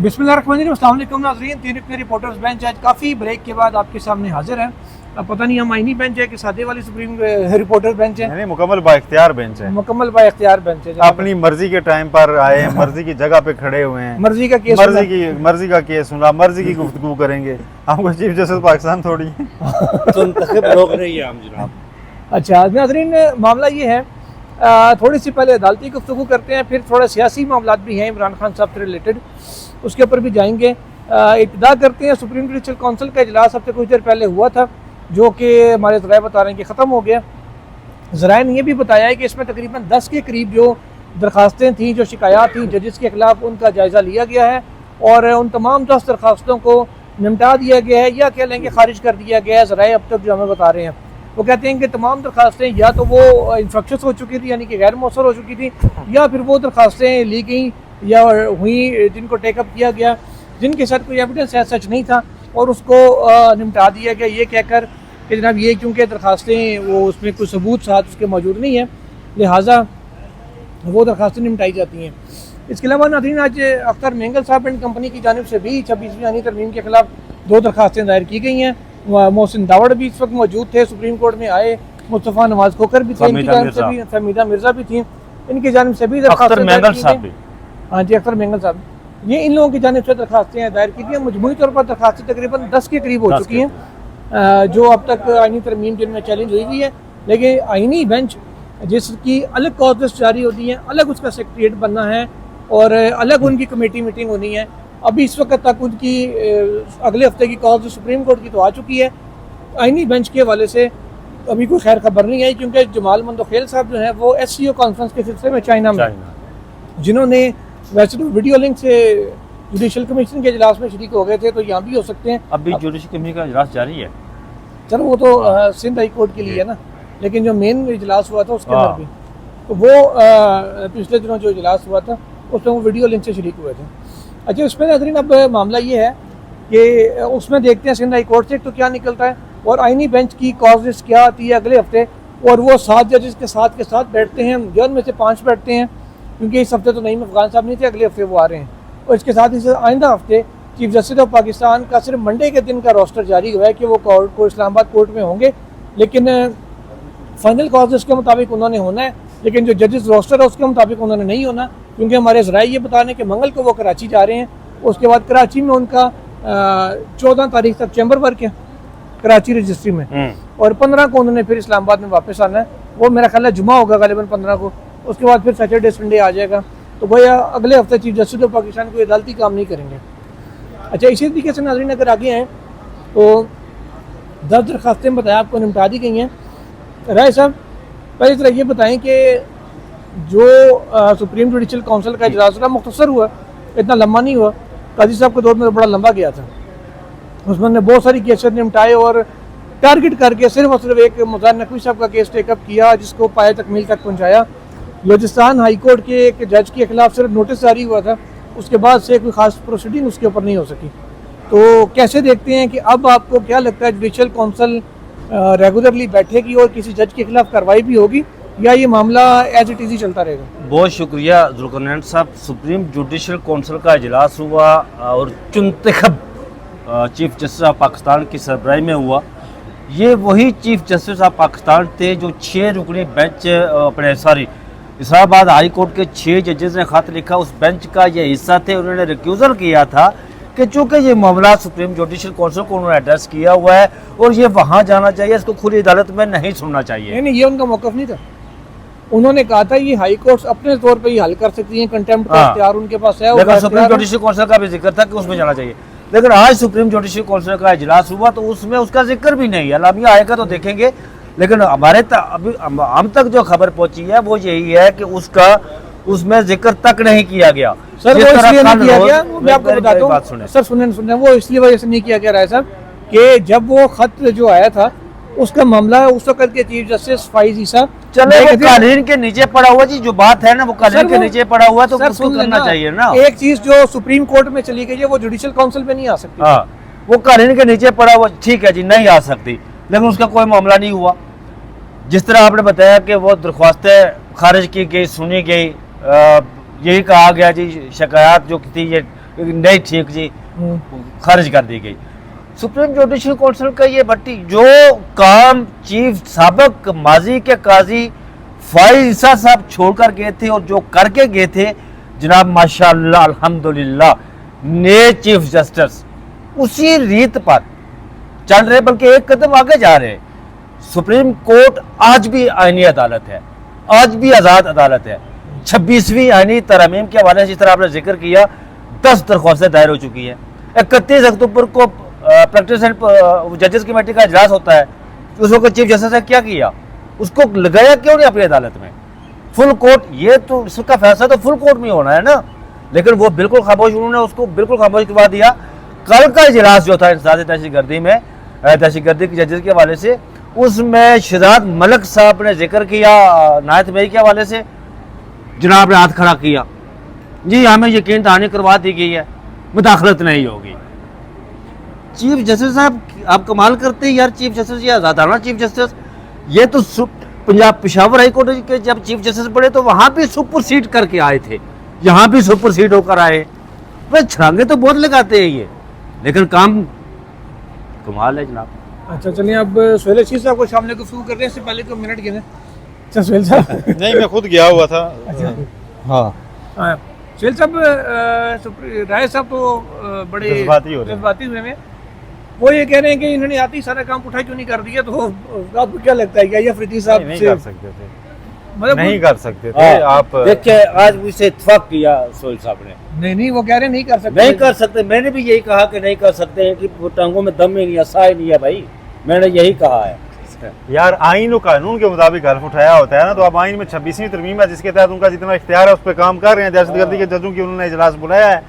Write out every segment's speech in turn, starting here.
बिस्मिल्लाहिर्रहमानिर्रहीम, अस्सलाम वालेकुम नाज़रीन। तीन रुकनी रिपोर्टर्स बेंच आज काफ़ी ब्रेक के बाद आपके सामने हाजिर है। अब पता नहीं हम आईनी बेंच है कि सादे वाली सुप्रीम रिपोर्टर बेंच है। नहीं, मुकम्मल बाइख्तियार बेंच है। मुकम्मल बाइख्तियार बेंच है। अपनी मर्जी के टाइम पर आए, मर्जी की जगह पे खड़े हुए हैं, मर्जी का केस मर्जी का केस सुना, मर्जी की गुफ्तगू करेंगे। हमको चीफ जस्टिस पाकिस्तान थोड़ी रोक रही है हम जनाब। अच्छा नाज़रीन, मामला ये है, थोड़ी सी पहले अदालती गुफ्तगू करते हैं, फिर थोड़ा सियासी मामला भी हैं इमरान खान साहब से रिलेटेड, उसके ऊपर भी जाएंगे। इब्तिदा करते हैं, सुप्रीम जुडिशल काउंसिल का इजलास हफ्ते कुछ देर पहले हुआ था, जो कि हमारे ज़राए बता रहे हैं कि ख़त्म हो गया। ज़राए ने यह भी बताया है कि इसमें तकरीबन 10 के करीब जो दरख्वास्तें थीं, जो शिकायत थी जजेस के ख़िलाफ़, उनका जायज़ा लिया गया है और उन तमाम 10 दरख्वास्तों को निपटा दिया गया है, या कह लेंगे खारिज कर दिया गया है। ज़राए अब तक जो हमें बता रहे हैं वो कहते हैं कि तमाम दरख्वास्तें या तो वो इन्फेक्शस हो चुकी थी, यानी कि गैर मौसर हो चुकी थी, या फिर वो दरख्वास्तें ली गई या हुई जिनको टेकअप किया गया, जिनके साथ कोई एविडेंस है सच नहीं था, और उसको निपटा दिया गया ये कहकर कि जनाब ये क्योंकि दरख्वास्तें वो उसमें कोई सबूत साथ उसके मौजूद नहीं है, लिहाजा वो दरख्वास्तें निपटाई जाती हैं। इसके अलावा नाज़रीन, आज अख्तर मेंगल साहब एंड कंपनी की जानिब से भी 26वीं आईनी तरमीम के खिलाफ 2 दरख्वास्तें दायर की गई हैं। मोहसिन दावड़ भी इस वक्त मौजूद थे, सुप्रीम कोर्ट में आए, मुस्तफ़ा नवाज खोकर भी थे, इनकी जानिब से भी फहमीदा मिर्जा भी थी, इनकी जानिब से भी दरख्वास्तें दायर की गई। हाँ जी, अख्तर मेंगल साहब, ये इन लोगों की जानिब से दरख्वास्तें दायर की थी। मजमूई तौर पर दरख्वास्तें तकरीबन 10 के करीब हो चुकी हैं, जो अब तक आईनी तरमीम जिनमें चैलेंज हुई हुई है। लेकिन आईनी बेंच जिसकी अलग कॉजेस जारी होती हैं, अलग उसका सेक्रेटरीट बनना है और अलग उनकी कमेटी मीटिंग होनी है। अभी इस वक्त तक उनकी अगले हफ्ते की कॉज सुप्रीम कोर्ट की तो आ चुकी है। आईनी बेंच के हवाले से अभी कोई खैर खबर नहीं आई, क्योंकि जमाल मंदोखेल साहब जो है वो SCO कॉन्फ्रेंस के सिलसिले में चाइना में, जिन्होंने वैसे तो वीडियो लिंक से जुडिशल कमीशन के इजलास में शरीक हो गए थे, तो यहाँ भी हो सकते हैं। अभी जुडिशल कमीशन का इजलास जारी है। चलो वो तो सिंध हाई कोर्ट के लिए है ना, लेकिन जो मेन इजलास हुआ था उसके अंदर भी, तो वो पिछले दिनों जो इजलास हुआ था उसमें वो वीडियो लिंक से शरीक हुए थे। अच्छा, उसमें नाज़रीन अब मामला ये है कि उसमें देखते हैं सिंध हाई कोर्ट से तो क्या निकलता है, और आईनी बेंच की कॉजेस क्या आती है अगले हफ्ते, और वो 7 जजेस के साथ बैठते हैं, जन में से 5 बैठते हैं, क्योंकि इस हफ्ते तो नईम अफगान साहब नहीं थे, अगले हफ्ते वो आ रहे हैं। और इसके साथ ही आइंदा हफ्ते चीफ जस्टिस ऑफ पाकिस्तान का सिर्फ मंडे के दिन का रोस्टर जारी हुआ है कि वो कोर्ट को इस्लामाबाद कोर्ट में होंगे, लेकिन फाइनल कॉजेस के मुताबिक उन्होंने होना है, लेकिन जो जजेस रोस्टर है उसके मुताबिक उन्होंने नहीं होना, क्योंकि हमारे ज़राए ये बता रहे हैं कि मंगल को वो कराची जा रहे हैं। उसके बाद कराची में उनका 14 तारीख तक चैम्बर वर्क है कराची रजिस्ट्री में, और 15 को उन्होंने फिर इस्लामाबाद में वापस आना है। वो मेरा ख्याल है जुमा होगा गालिबन 15 को, उसके बाद फिर सैटरडे संडे आ जाएगा। तो भैया अगले हफ्ते चीफ जस्टिस ऑफ पाकिस्तान कोई अदालती काम नहीं करेंगे। अच्छा, इसी तरीके से नाज़रीन अगर आगे हैं तो 10 दरख्वास्तें बताया आपको निपटा दी गई हैं। राय साहब, पहले तरह ये बताएं कि जो सुप्रीम जुडिशल काउंसिल का इजलास हुआ मुख्तसर हुआ, इतना लंबा नहीं हुआ। काजी साहब के दौर में तो बड़ा लंबा गया था, उसमें ने बहुत सारी केसेस निपटाए और टारगेट करके सिर्फ और सिर्फ एक मुज़ाहिर नकवी साहब का केस टेकअप किया, जिसको पाए तकमील तक पहुँचाया। बलूचिस्तान हाई कोर्ट के एक जज के खिलाफ सिर्फ नोटिस जारी हुआ था, उसके बाद से कोई खास प्रोसीडिंग उसके ऊपर नहीं हो सकी। तो कैसे देखते हैं कि अब आपको क्या लगता है, जुडिशल काउंसिल रेगुलरली बैठेगी और किसी जज के खिलाफ कार्रवाई भी होगी, या ये मामला एज इट इज़ ही चलता रहेगा? बहुत शुक्रिया जुल्करनैन साहब। सुप्रीम जुडिशल काउंसिल का इजलास हुआ और चुनतखब चीफ जस्टिस ऑफ पाकिस्तान की सरबराही में हुआ। ये वही चीफ जस्टिस ऑफ पाकिस्तान थे जो 6 रुकनी बेंच इस्लामाबाद हाई कोर्ट के 6 जजेस ने खत लिखा, उस बेंच का ये हिस्सा थे। उन्होंने रिक्यूज़ल किया था कि चूँकि ये मामला सुप्रीम जुडिशल काउंसिल को उन्होंने एड्रेस किया हुआ है और ये वहाँ जाना चाहिए, इसको खुली अदालत में नहीं सुनना चाहिए। नहीं, ये उनका मौक़िफ़ नहीं था। उन्होंने कहा था ये हाई कोर्ट अपने तौर पे ही हल कर सकती हैं, कंटेम्प्ट का इख्तियार उनके पास है। लेकिन सुप्रीम जुडिशल काउंसिल का भी जिक्र था कि उसमें जाना चाहिए, लेकिन आज सुप्रीम जुडिशल काउंसिल का इजलास हुआ तो उसमें उसका जिक्र भी नहीं है। अलामिया आएगा तो देखेंगे, लेकिन हमारे अभी हम तक जो खबर पहुंची है वो यही है कि उसमें जिक्र तक नहीं किया गया। सर वो इसलिए नहीं किया गया, मैं आपको बताता हूँ सर, सुने वो इसलिए वजह से नहीं किया गया राय साहब कि जब वो खत जो आया था उसका मामला उस वक्त के चीफ जस्टिस फाइज ईसा, चले वो कानून के नीचे पड़ा हुआ जी, जो बात है ना वो कानून के नीचे पड़ा हुआ, तो उसको करना चाहिए ना। एक चीज जो सुप्रीम कोर्ट में चली गई है वो जुडिशल काउंसिल में नहीं आ सकती। हाँ, वो कानून के नीचे पड़ा हुआ, ठीक है जी, नहीं आ सकती, लेकिन उसका कोई मामला नहीं हुआ। जिस तरह आपने बताया कि वो दरख्वास्तें खारिज की गई, सुनी गई, यही कहा गया जी शिकायत जो थी ये नहीं ठीक जी, खारिज कर दी गई। सुप्रीम जुडिशल काउंसिल का ये भट्टी जो काम चीफ साबिक माजी के काजी फाइज ईसा साहब छोड़कर गए थे और जो करके गए थे जनाब माशाअल्लाह अल्हम्दुलिल्लाह नए चीफ जस्टिस उसी रीत पर चल रहे, बल्कि एक कदम आगे जा रहे। सुप्रीम कोर्ट आज भी आईनी अदालत है, आज भी आज़ाद अदालत है। 26वीं आईनी तरमीम के हवाले से जिस तरह आपने जिक्र किया 10 दरख्वास्तें दायर हो चुकी हैं। 31 अक्टूबर को प्रैक्टिस एंड जजेस कमेटी का इजलास होता है, उस वक्त चीफ जस्टिस ने क्या किया, उसको लगाया क्यों नहीं अपनी अदालत में? फुल कोर्ट, ये तो इसका फैसला तो फुल कोर्ट में होना है ना, लेकिन वो बिल्कुल खामोश, उन्होंने उसको बिल्कुल खामोश करवा दिया। कल का इजलास जो था इंसदाद दहशतगर्दी में, दहशतगर्दी के जजेस के हवाले से, उसमें शहजाद मलिक साहब ने जिक्र किया 9 मई के हवाले से, जनाब ने हाथ खड़ा किया, जी हमें यकीन दहानी करवा दी गई है, मुदाखलत नहीं होगी। चीफ जस्टिस साहब आप कमाल करते हैं यार, चीफ जस्टिस ये आजादाना चीफ जस्टिस, ये तो पंजाब पेशावर हाई कोर्ट के जब चीफ जस्टिस बने तो वहां भी सुपरसीड करके आए थे, यहाँ भी सुपरसीड होकर आए। बस छलांगे तो बहुत लगाते हैं ये, लेकिन काम कमाल है जनाब। अच्छा चलिए, अब सुहेल रशीद साहब को सामने गुफ्तगू कर रहे हैं, इससे पहले को मिनट गिने। अच्छा सुहेल साहब। नहीं, मैं खुद गया हुआ था। हाँ सुहेल साहब, राय साहब तो बड़े जज्बाती हुए हैं, वो ये कह रहे हैं कि इन्होंने आते ही सारा काम उठा क्यों नहीं कर दिया, तो आपको क्या लगता है क्या ये अफरीदी साहब नहीं कर सकते थे, मतलब नहीं कर सकते थे आप? देखिए आज मुझसे इत्तेफाक किया सोहेल साहब ने। नहीं वो कह रहे हैं नहीं कर सकते, नहीं कर सकते, मैंने भी यही कहा कि नहीं कर सकते हैं, कि वो टांगों में दम ही नहीं है, साह नहीं है भाई, मैंने यही कहा है। यार आइन और कानून के मुताबिक हल्फ उठाया होता है ना, तो अब आइन में 26वीं तरमीम है जिसके तहत उनका जितना इख्तियार है उस पर काम कर रहे हैं। दहशतगर्दी के जजों की उन्होंने इजलास बुलाया है,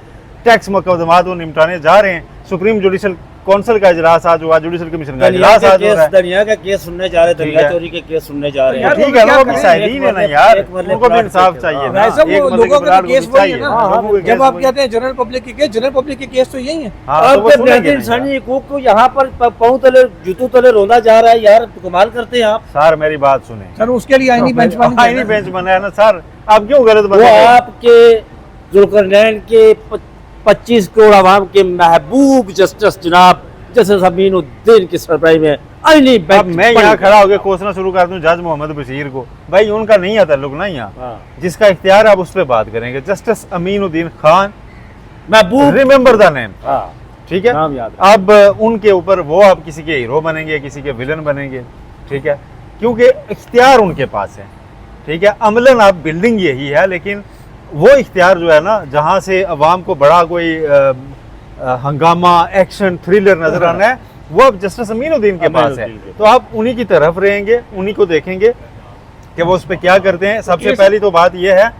टैक्स मुकदमात वो निपटाने जा रहे हैं। सुप्रीम जुडिशल काउंसिल का इजलास आज हुआ, जुडिशल कमीशन का इजलास आज हो रहा है, दुनिया का केस सुनने जा रहे हैं, दुनिया चोरी के केस सुनने जा रहे हैं। ठीक है ना, वो भी साहिदीन है ना यार, उनको भी इंसाफ चाहिए ना। एक लोगों का केस वही है ना, जब आप कहते हैं जनरल पब्लिक के केस, जनरल पब्लिक के केस तो यही है। आपके इंसानी हकूक को यहाँ पर पाँव तले जूतों तले रोंदा जा रहा है यार, कमाल करते हैं आप। सर मेरी बात सुने सर, उसके लिए आईनी बेंच बना है ना सर, आप क्यों गलत वो आपके जुल्करनैन के 25 करोड़ आवाम के महबूब जस्टिस जनाब जस्टिस अमीनुद्दीन की सरबराही में आईनी बेंच। अब मैं यहाँ खड़ा होकर कोसना शुरू कर दूं जज मोहम्मद बशीर को, भाई उनका नहीं है ताल्लुक ना यहाँ, जिसका इख्तियार आप उस पर बात करेंगे। Justice Aminuddin Khan Mehboob, remember the name, ठीक है। अब उनके ऊपर वो अब किसी के हीरो बनेंगे, किसी के विलन बनेंगे, ठीक है, क्योंकि इख्तियार उनके पास है, ठीक है। अमलन आप बिल्डिंग यही है, लेकिन वो इख्तियार जो है ना, जहाँ से अवाम को बड़ा कोई हंगामा एक्शन थ्रिलर नजर आना है, वो अब जस्टिस अमीनुद्दीन के पास है। तो आप उन्हीं की तरफ रहेंगे, उन्हीं को देखेंगे कि वो उस पर क्या करते हैं। सबसे पहली तो बात यह है,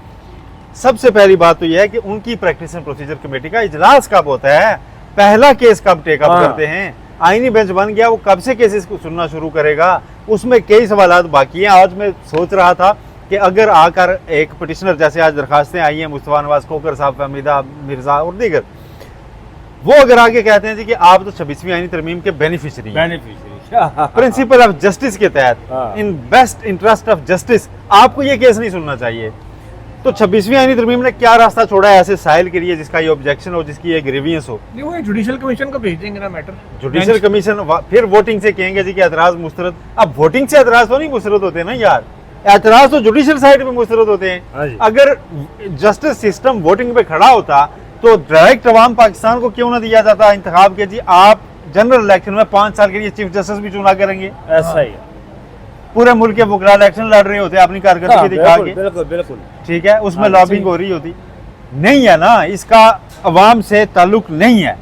सबसे पहली बात तो यह है कि उनकी प्रैक्टिस एंड प्रोसीजर कमेटी का इजलास कब होता है, पहला केस कब टेकअप करते हैं, आईनी बेंच बन गया, वो कब से केसेस को सुनना शुरू करेगा, उसमें कई सवालात बाकी हैं। आज मैं सोच रहा था कि अगर आकर एक पिटिशनर, जैसे आज दरखास्तें आई हैं मुस्तफा नवाज खोकर साहब, फहमीदा मिर्जा और दीगर, वो अगर आगे कहते हैं जी कि आप तो 26वीं आईनी तरमीम के बेनिफिशियरी प्रिंसिपल ऑफ जस्टिस के तहत, in best interest of justice आपको ये केस नहीं सुनना चाहिए, तो 26वीं आईनी तरमीम ने क्या रास्ता छोड़ा है ऐसे साहिल के लिए जिसका ये ऑब्जेक्शन हो, जिसकी ये ग्रीवियंस हो? नहीं, वो जुडिशल कमीशन को भेज देंगे ना मैटर, जुडिशल कमीशन फिर वोटिंग से कहेंगे जी कि एतराज मुस्तरद। अब वोटिंग से एतराज तो नहीं मुस्तरद होते ना यार, एतराज तो जुडिशल साइड पे मुस्तरद होते हैं। अगर जस्टिस सिस्टम वोटिंग पे खड़ा होता तो डायरेक्ट अवाम पाकिस्तान को क्यों ना दिया जाता इंतखाब के, जी आप जनरल इलेक्शन में 5 साल के लिए चीफ जस्टिस भी चुना करेंगे। ऐसा ही है, पूरे मुल्क के वकला इलेक्शन लड़ रहे होते अपनी कारकर्दगी दिखा के, बिल्कुल बिल्कुल, ठीक है, उसमें लॉबिंग हो रही होती। नहीं है ना, इसका अवाम से ताल्लुक नहीं है,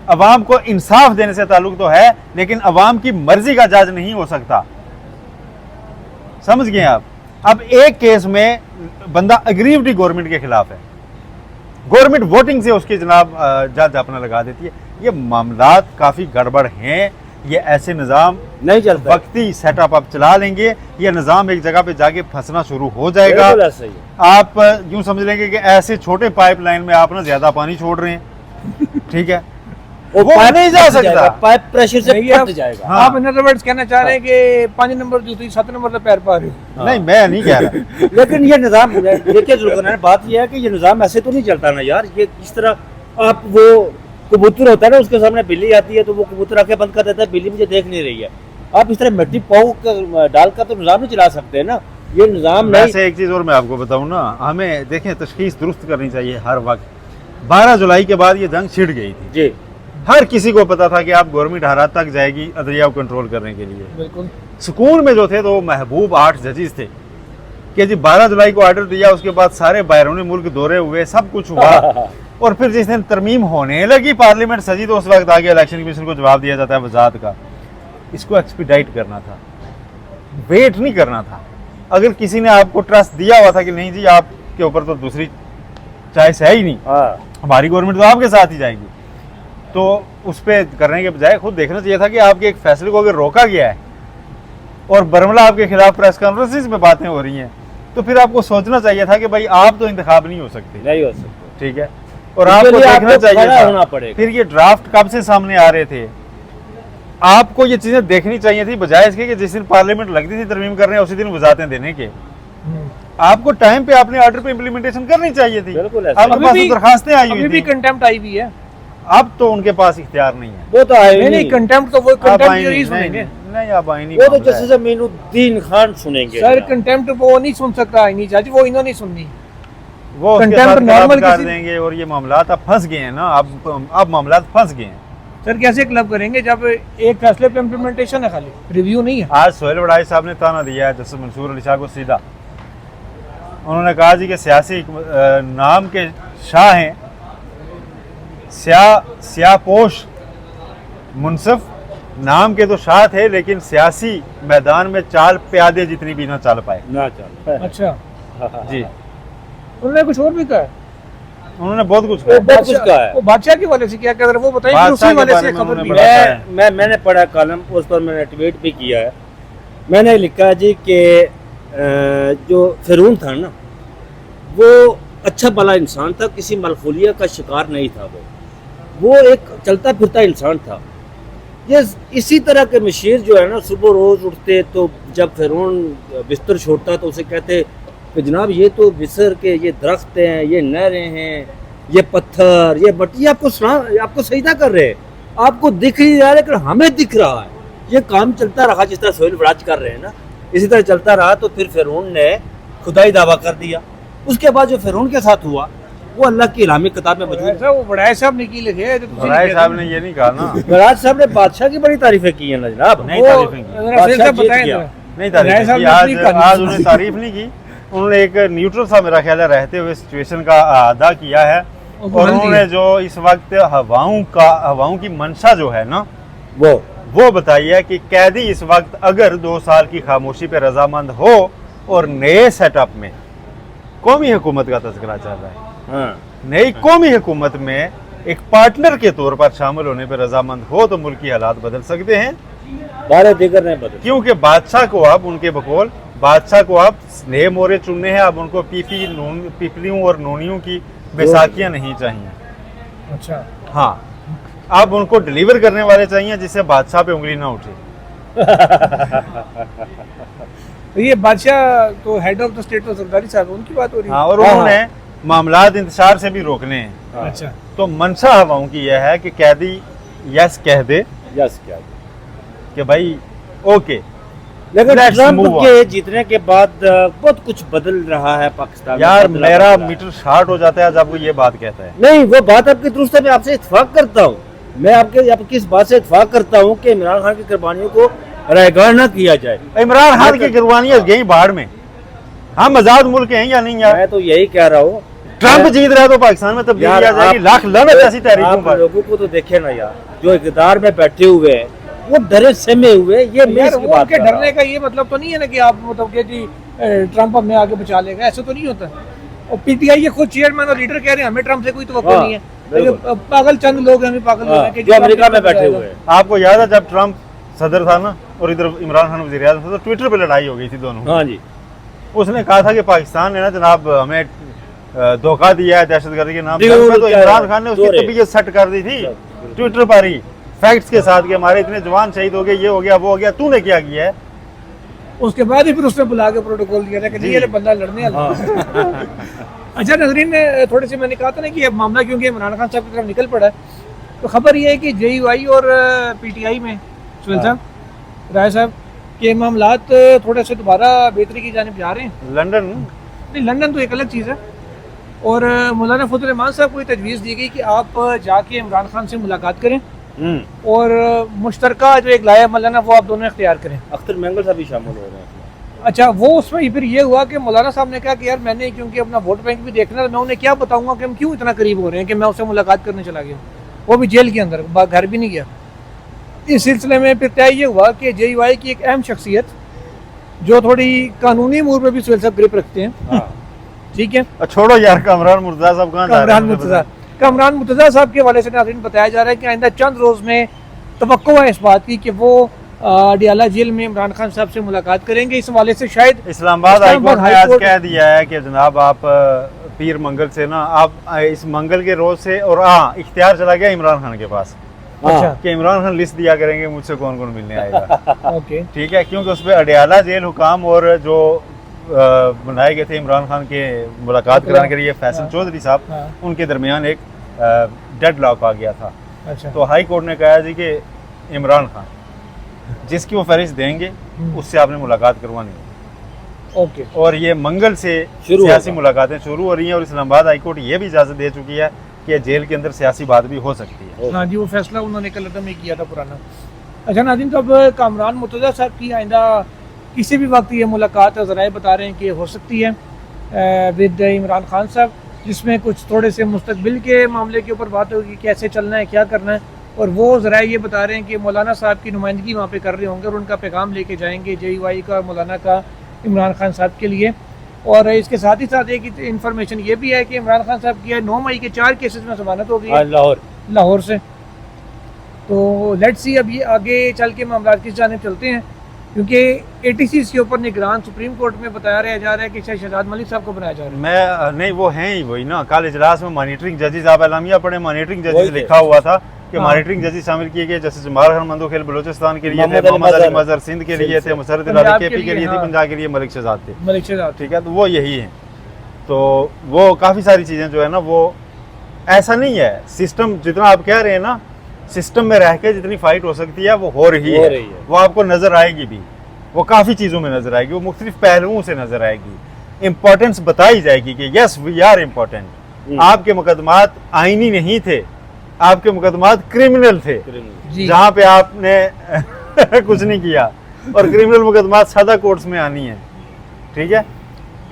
अवाम को इंसाफ देने से ताल्लुक तो है, लेकिन अवाम की मर्जी का जज नहीं हो सकता, समझ गए आप। अब एक केस में बंदा अग्रीव्ड गवर्नमेंट के खिलाफ है, गवर्नमेंट वोटिंग से उसकी जनाब जज अपना लगा देती है। ये मामलात काफ़ी गड़बड़ हैं, ये ऐसे निज़ाम नहीं चलता, वक्ती सेटअप आप चला लेंगे, ये निज़ाम एक जगह पे जाके फंसना शुरू हो जाएगा। आप यूं समझ लेंगे कि ऐसे छोटे पाइपलाइन में आप ना ज़्यादा पानी छोड़ रहे हैं, ठीक है, वो नहीं जा सकता, पाइप प्रेशर से फट जाएगा। हाँ। आप इन अदर वर्ड्स कहना चाह रहे हैं कि 5 नंबर जूती 7 नंबर से पैर पा रहे हो? नहीं, मैं नहीं कह रहा। लेकिन ये निज़ाम देखिए जुल्करनैन, बात ये है कि ये निज़ाम ऐसे तो नहीं चलता ना यार, ये इस तरह आप वो कबूतर होता है ना, उसके सामने बिल्ली आती है तो वो कबूतर आंखें बंद कर देता है, बिल्ली मुझे देख नहीं रही है। आप इस तरह मिट्टी पाऊ डालकर तो निज़ाम नहीं चला सकते ना, ये निज़ाम नहीं। वैसे एक चीज़ और मैं आपको बताऊं ना, हमें देखें तशखीस दुरुस्त करनी चाहिए हर वक्त। 12 जुलाई के बाद ये जंग छिड़ गई थी जी, हर किसी को पता था कि आप गवर्नमेंट हरात तक जाएगी अदलिया को कंट्रोल करने के लिए। बिल्कुल सुकून में जो थे तो महबूब 8 जजेस थे कि जी 12 जुलाई को ऑर्डर दिया, उसके बाद सारे बैरून मुल्क दौरे हुए, सब कुछ हुआ। और फिर जिस दिन तरमीम होने लगी, पार्लियामेंट सजी, तो उस वक्त आगे इलेक्शन कमीशन को जवाब दिया जाता है वजात का। इसको एक्सपीडाइट करना था, वेट नहीं करना था। अगर किसी ने आपको ट्रस्ट दिया हुआ था कि नहीं जी आपके ऊपर तो दूसरी चॉइस है ही नहीं, हमारी गवर्नमेंट तो आपके साथ ही जाएगी, तो उस पर करने के बजाय खुद देखना चाहिए था कि आपके एक फैसले को अगर रोका गया है और बरमला आपके खिलाफ प्रेस कॉन्फ्रेंसिस में बातें हो रही हैं, तो फिर आपको सोचना चाहिए था कि भाई आप तो इंतखाब नहीं हो सकते, नहीं हो सकते, ठीक है। और आपको देखना चाहिए होना था पड़ेगा। फिर ये ड्राफ्ट कब से सामने आ रहे थे, आपको ये चीजें देखनी चाहिए थी, बजाय इसके कि जिस दिन पार्लियामेंट लगती थी तरमीम करने उसी दिन वजातें देने के। आपको टाइम पे अपने ऑर्डर पे इम्प्लीमेंटेशन करनी चाहिए थी। बिल्कुल आपके पास तो दरखास्तें आई हुई अभी भी थी, कंटेम्प्ट आई हुई है। अब तो उनके पास इख्तियार नहीं है। वो तो आए नहीं नहीं, कंटेम्प्ट तो वो आप कंटेम्प्ट आईनी ही नहीं, सुनेंगे नहीं आप आईनी वो तो मामला है। जस्टिस अमीनुद्दीन खान सुनेंगे सर। कंटेम्प्ट वो नहीं सुन सकता, नहीं चाची, वो इन्होंने नहीं सुननी। वो उसके contempt साथ normal क्लब कर किसी- देंगे और ये मामलात अब फंस गए हैं ना, अब मामलात फंस गए हैं। सर कैसे क्लब करेंगे जब एक फैसले पे इम्प्लीमेंटेशन है, खाली रिव्यू नहीं है। आज सोहेल वड़ाई साहब ने ताना दिया है जस्टिस मंसूर अली शाह को सीधा। उन्होंने कहा जी कि सियासी नाम के शाह हैं, स्यापोश मुनसफ नाम के तो शाह थे, लेकिन सियासी मैदान में चाल प्यादे जितनी भी ना चल पाए। ना चल। अच्छा, जी, उन्होंने कुछ और भी कहा। उन्होंने बहुत कुछ वो कहा। बहुत कुछ कहा है। वो बादशाह के वाले से क्या कह रहे, वो बताइए, बादशाह उसी के वाले बारे से में खबर उन्होंने भी बड़ा- है। मैंने पढ़ा कॉलम, उस पर मैंने ट्वीट भी किया है। मैंने लिखा जी कि जो फिरौन था ना, वो अच्छा भला इंसान था, किसी मलखूलिया का शिकार नहीं था। वो एक चलता फिरता इंसान था। ये इसी तरह के मशीर जो है ना, सुबह रोज़ उठते तो जब फिरौन बिस्तर छोड़ता तो उसे कहते कि जनाब ये तो बिसर के ये दरख्त हैं, ये नहरें हैं, ये पत्थर, ये मट्टी आपको सजदा कर रहे हैं, आपको दिख नहीं रहा लेकिन हमें दिख रहा है। ये काम चलता रहा जिस तरह सोहेल वड़ाच कर रहे हैं ना, इसी तरह चलता रहा। तो फिर फिरौन ने खुदाई दावा कर दिया। उसके बाद जो फिरौन के साथ हुआ वो अल्लाह की इलामी किताब में मौजूद है। ऐसा वो बड़ाई साहब ने की लिखे है, जो तुसी वड़ाई नहीं साहब कहते। ने ये नहीं कहा ना, वड़ाच साहब ने बादशाह की बड़ी तारीफें की हैं ना जनाब। नहीं वो तारीफें की, जरा फिर से बादशाह जीत बताएं गया। जरा। नहीं तारीफ वड़ाई साहब की। ने आज अपनी कहानी आज सुनाई। उन्होंने तारीफ नहीं की, उन्होंने एक न्यूट्रल सा मेरा ख्याल है रहते हुए सिचुएशन का अदा किया है। उनको और हल उन्होंने दिया। जो इस वक्त हवाओं की मंशा जो है ना, वो बताई है कि कैदी इस वक्त अगर 2 साल की खामोशी पे रजामंद हो और नए सेटअप में कौमी हुकूमत का तज़किरा चल रहा है, हाँ, नई कौमी हुकूमत में एक पार्टनर के तौर पर शामिल होने पर रजामंद हो तो मुल्क की हालात बदल सकते हैं। बारह दीगर नहीं बदल। क्योंकि बादशाह को अब उनके बकौल बादशाह को अब नए मोरे चुनने हैं। अब उनको पीपलियों और नूनियों की बैसाखियां नहीं चाहिए। अच्छा, हाँ, अब उनको डिलीवर करने वाले चाहिए जिससे बादशाह पे उंगली ना उठे। तो ये बादशाह तो हेड ऑफ द स्टेट तो सरदारी साहब, उनकी बात हो रही है। हाँ, और उन्होंने मामलात इंतशार से भी रोकने हैं। अच्छा, तो मंशा हवाओं की यह है कि कैदी यस कह दे यस क्या कि भाई ओके, लेकिन Let's ट्रंप move on. के जीतने के बाद बहुत कुछ बदल रहा है पाकिस्तान में। यार बदला मेरा बदला है। मीटर शार्ट हो जाता है जब वो ये बात कहता है। नहीं, वो बात आपकी दुरुस्त है, मैं आपसे इत्तेफाक करता हूँ। मैं आपकी इस बात से इत्तेफाक करता हूँ कि इमरान खान की कुर्बानियों को रायगार न किया जाए। इमरान खान की कुर्बानियां गई बाढ़ में। हम आजाद मुल्क हैं या नहीं यार? मैं तो यही कह रहा हूँ, ट्रंप जीत रहा है तो पाकिस्तान में तब्दीली आ यार, जाएगी। आप- लाख लानत ऐसी तहरीकों आप पर। लोगों को तो देखे ना यार, जो इक़्तिदार में बैठे हुए हैं वो डरे सहमे हुए। ये मैं यार इसकी वो बात उनके कर रहा डरने हूँ। का ये मतलब तो नहीं है ना कि आप मतलब कि जी ट्रंप हमें आगे बचा लेगा, ऐसा तो नहीं होता। और पीटीआई के खुद चेयरमैन और लीडर कह रहे हैं हमें ट्रंप से कोई तवक्को हाँ, नहीं है। बिल्कुल। लेकिन पागल चंद लोग हैं, हमें पागल लोग हाँ, हैं कि जो जी अमेरिका में ट्रंप बैठे बचाएगा। हुए हैं। आपको याद है जब ट्रंप सदर था ना और इधर इमरान खान वज़ीर आज़म था तो ट्विटर पे लड़ाई हो गई थी दोनों। हाँ जी, उसने कहा था कि पाकिस्तान ने ना जनाब हमें धोखा दिया है दहशतगर्दी के नाम बिल्कुल, पर। तो क्या इमरान खान ने उसकी जोरे। तबीयत सेट कर दी थी बिल्कुल। ट्विटर पर ही फैक्ट्स के साथ कि हमारे इतने जवान शहीद हो गए, ये हो गया वो हो गया, तूने क्या किया है? उसके बाद ही फिर उसने बुला के प्रोटोकॉल दिया था कि जी। नहीं ये बंदा लड़ने वाला हाँ। है। अच्छा नजरीन, थोड़े से मैंने कहा था ना कि अब मामला क्योंकि इमरान खान साहब की तरफ निकल पड़ा है, तो खबर ये है कि JUI और PTI में सुहेल साहब, राय साहब के मामलात थोड़े से दोबारा बेहतरी की जानिब जा रहे हैं। लंदन नहीं, लंदन तो एक अलग चीज़ है। और मौलाना फजल रहमान साहब को ये तजवीज़ दी गई कि आप जाके इमरान खान से मुलाकात करें और मुश्तरका जो एक लाया अमल है ना वो आप दोनों इख्तियार करें। अख्तर मैंगल साहब भी शामिल हो रहे हैं। अच्छा, वो उसमें फिर ये हुआ कि मौलाना साहब ने कहा कि यार मैंने क्योंकि अपना वोट बैंक भी देखना है, मैं उन्हें क्या बताऊंगा कि हम क्यों इतना करीब हो रहे हैं कि मैं उससे मुलाकात करने चला गया, वो भी जेल के अंदर, घर भी नहीं गया। इस सिलसिले में फिर तय ये हुआ कि JUI की एक अहम शख्सियत जो थोड़ी कानूनी अमूर में भी सुहेल साहब ग्रिप रखते हैं, ठीक है, छोड़ो यार, कामरान मुर्तज़ा साहब कहाँ जा रहे हैं? कामरान मुर्तज़ा साहब के हवाले से नाज़रीन बताया जा रहा है कि आइंदा चंद रोज़ में तवक्को है इस बात की कि वो अडियाला जेल में इमरान खान साहब से मुलाकात करेंगे। इस हवाले से शायद इस्लामाबाद हाईकोर्ट ने आज कह दिया है कि जनाब आप पीर मंगल से ना, आप इस मंगल के रोज से, और इख्तियार चला गया इमरान खान के पास। अच्छा, कि इमरान खान लिस्ट दिया करेंगे मुझसे कौन कौन मिलने आएगा। ओके, ठीक है, क्योंकि उस पर अडियाला जेल हुकाम और जो बनाए गए थे इमरान खान के मुलाकात कराने के लिए फैसल चौधरी साहब, उनके दरमियान एक डेड लॉक आ गया था। अच्छा, तो हाई कोर्ट ने कहा जी कि इमरान खान जिसकी वो फहरिस्त देंगे उससे आपने मुलाकात करवानी है। ओके, और ये मंगल से सियासी मुलाकातें शुरू हो रही हैं और इस्लामाबाद हाई कोर्ट ये भी इजाज़त दे चुकी है कि जेल के अंदर सियासी बात भी हो सकती है। हाँ जी, वो फैसला उन्होंने कल अदम में किया था पुराना। अच्छा नाज़रीन, तो अब कामरान मुर्तज़ा साहब की आइंदा किसी भी वक्त ये मुलाकात ज़राए बता रहे हैं कि हो सकती है विद इमरान खान साहब, जिसमें कुछ थोड़े से मुस्तकबिल के मामले के ऊपर बात होगी, कैसे चलना है, क्या करना है। और वो ज़राए ये बता रहे हैं कि मौलाना साहब की नुमाइंदगी वहाँ पे कर रहे होंगे और उनका पैगाम लेके जाएंगे JUI का, मौलाना का, इमरान खान साहब के लिए। और इसके साथ ही साथ एक इन्फॉर्मेशन ये भी है कि इमरान खान साहब की 9 मई के 4 केसेस में जमानत हो गई है लाहौर से। तो लेट्स सी अब ये आगे चल के मामला किस जानिब चलते हैं, क्योंकि 86 के ऊपर निगरान सुप्रीम कोर्ट में बताया जा रहा है कि शहजाद मलिक साहब को बनाया जा रहा है। मैं नहीं, वो हैं ही वही ना, कल इजलास में मॉनिटरिंग जजेस, आप एलामिया पढ़े, मॉनिटरिंग जजेस लिखा हुआ था कि मॉनिटरिंग जजेस शामिल किए गए। जस्टिस जमाल खान मंदोखेल बलोचिस्तान के लिए थे, मोहम्मद अली मजहर सिंध के लिए थे, मुसर्रत अली KP के लिए थी, पंजाब के लिए मलिक शहजाद थे, मलिक शहजाद, ठीक है। तो वो यही है। तो वो काफ़ी सारी चीज़ें जो है ना, वो ऐसा नहीं है, सिस्टम जितना आप कह रहे हैं ना, सिस्टम में रह के जितनी फाइट हो सकती है वो हो रही है। वो आपको नज़र आएगी भी, वो काफ़ी चीज़ों में नज़र आएगी, वो मुख्तलिफ पहलुओं से नज़र आएगी, इम्पोर्टेंस बताई जाएगी कि यस वी आर इम्पोर्टेंट। आपके मुकदमात आईनी नहीं थे, आपके मुकदमात क्रिमिनल थे, जहाँ पे आपने कुछ नहीं किया, और क्रिमिनल मुकदमात सादा कोर्ट्स में आनी है, ठीक है।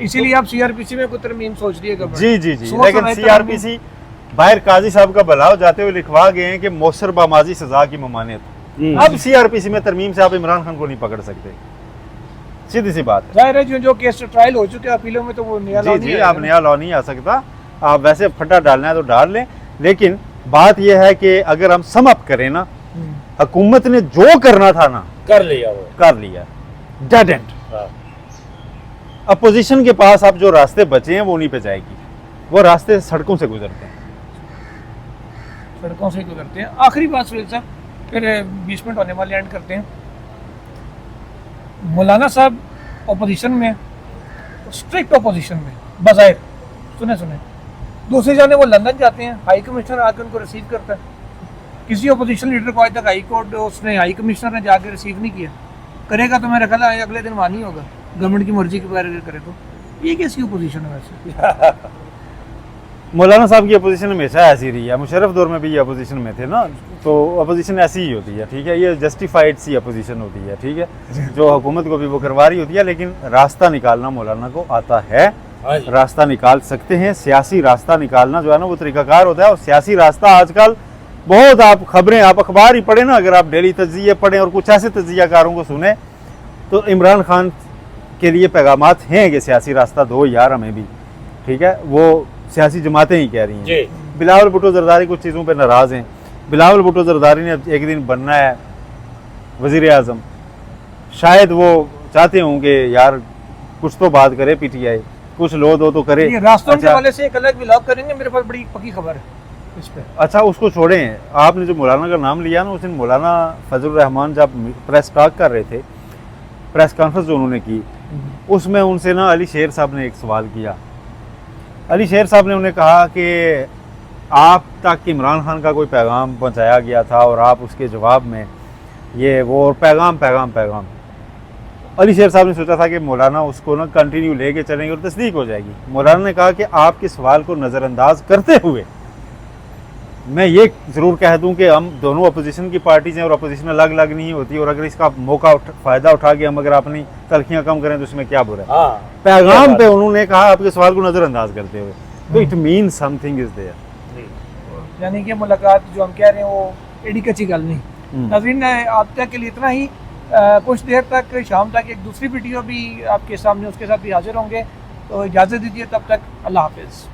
इसीलिए आप CRPC में कोई तरमीम सोच रही है? जी जी जी, लेकिन CRPC बाहर काजी साहब का बलाव जाते हुए लिखवा गए हैं कि मौसर बामाजी सजा की ममानियत। अब CRPC में तरमीम से आप इमरान खान को नहीं पकड़ सकते, सीधी सी बात है। जाहिर है जो केस ट्रायल हो चुके हैं अपीलों में, तो वो नया लॉ नहीं, आप नया लॉ नहीं आ सकता। आप वैसे फटा डालना है तो डाल लें, लेकिन बात यह है कि अगर हम सम अप करें ना, हुकूमत ने जो करना था ना कर लिया, डेड एंड। अपोजिशन के पास अब जो रास्ते बचे हैं वो उन्हीं पे जाएगी, वो रास्ते सड़कों से गुजरते हैं, सड़कों से गुजरते हैं। आखिरी बात सुहेल साहब, फिर 20 मिनट होने वाले एंड करते हैं। मौलाना साहब अपोजिशन में, स्ट्रिक्ट अपोजिशन में बज़ाहिर, सुने दूसरी जाने वो लंदन जाते हैं, हाई कमिश्नर आकर उनको रिसीव करता है। किसी अपोजिशन लीडर को आज तक हाई कोर्ट उसने हाई कमिश्नर ने जाकर रिसीव नहीं किया, करेगा तो मेरा ख्याल है अगले दिन वहाँ नहीं होगा, गवर्नमेंट की मर्जी के बारे करे तो। ये कैसी अपोजिशन है वैसे? मौलाना साहब की अपोजिशन हमेशा ऐसी रही है, मुशर्रफ दौर में भी ये अपोजिशन में थे ना, तो अपोजिशन ऐसी ही होती है, ठीक है। ये जस्टिफाइड सी अपोजिशन होती है, ठीक है, जो हुकूमत को भी वो करवा रही होती है, लेकिन रास्ता निकालना मौलाना को आता है, रास्ता निकाल सकते हैं। सियासी रास्ता निकालना जो है ना वो तरीकाकार होता है, और सियासी रास्ता आजकल बहुत, आप खबरें, आप अखबार ही पढ़े ना, अगर आप डेली तज्जिए पढ़ें और कुछ ऐसे तज्जियाकारों को सुने, तो इमरान खान के लिए पैगामात हैं कि सियासी रास्ता दो यार हमें भी, ठीक है। वो सियासी जमातें ही कह रही हैं। बिलावल भुट्टो जरदारी कुछ चीज़ों पे नाराज़ हैं। बिलावल भुट्टो जरदारी ने एक दिन बनना है वज़ीर आज़म, शायद वो चाहते होंगे यार कुछ तो बात करे PTI, कुछ लो दो तो करे। रास्तों के वाले से एक अलग व्लॉग करेंगे, मेरे पास बड़ी पक्की खबर है इस पे। अच्छा, उसको छोड़ें, आपने जो मौलाना का नाम लिया ना, उस दिन मौलाना फजल रहमान जब प्रेस टॉक कर रहे थे, प्रेस कॉन्फ्रेंस जो उन्होंने की, उसमें उनसे ना अली शेर साहब ने एक सवाल किया। अली शेर साहब ने उन्हें कहा कि आप तक इमरान खान का कोई पैगाम पहुंचाया गया था और आप उसके जवाब में ये वो और पैगाम अली शेर साहब ने सोचा था कि मौलाना उसको ना कंटिन्यू लेके चलेंगे और तस्दीक हो जाएगी। मौलाना ने कहा कि आपके सवाल को नज़रअंदाज करते हुए मैं ये ज़रूर कह दूं कि हम दोनों अपोजिशन की पार्टीज हैं और अपोजिशन अलग अलग नहीं होती, और अगर इसका फ़ायदा उठा के हम अगर अपनी तलखियाँ कम करें तो इसमें क्या बुरा है। पैगाम पे उन्होंने कहा आपके सवाल को नज़रअंदाज करते हुए, तो it mean something is there. यानी कि मुलाकात जो हम कह रहे हैं वो एडी कच्ची गल नहीं। नाज़रीन आप तक के लिए इतना ही। कुछ देर तक शाम तक एक दूसरी वीडियो भी आपके सामने उसके साथ भी हाजिर होंगे, तो इजाज़त दीजिए, तब तक अल्लाह हाफिज़।